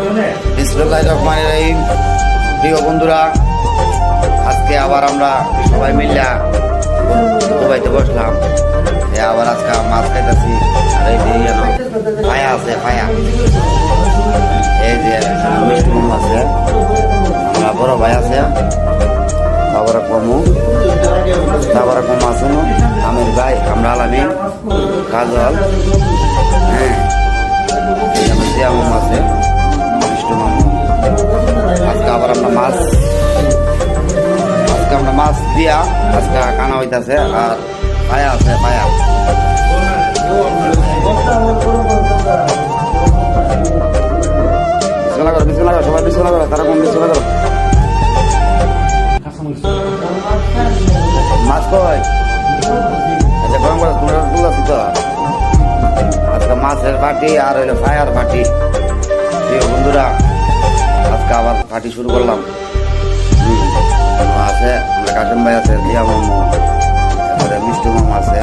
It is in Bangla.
বিসমিল্লাহির রহমানির রহিম। প্রিয় বন্ধুরা, আজকে আবার আমরা সবাই মিলে দুবাইতে বসলাম। আবার আজকে মাছ খাইতেছি। আর এই যে ফায়া আছে, ফায়া, এই যে মিষ্টি মোম আছে, আমরা বড় ভাই আছে, তারপরে কমু, তারপরে কম আছে আমির ভাই, আমরা আলামি, কাজল, হ্যাঁ, জিয়া মোম আছে, মিষ্টি মোম। আজকে আবার আমরা মাছ দিয়া আজকে কানা হইতাছে। আর পায়া আছে, পায়া, বিছানা করো, সবাই বিছানা করো, তারা কোন বিছানা করো। মাছ কই আচ্ছা গরম করে তোমরা তুলছি তো। আজকে মাছের পাটি আর হইলো ফায়ার পাটি। প্রিয় বন্ধুরা, আজকে আবার পাটি শুরু করলাম। আছে, আমরা কাশিম ভাই আছে, দিয়া মোমো, তারপরে মিষ্টি মোম আছে,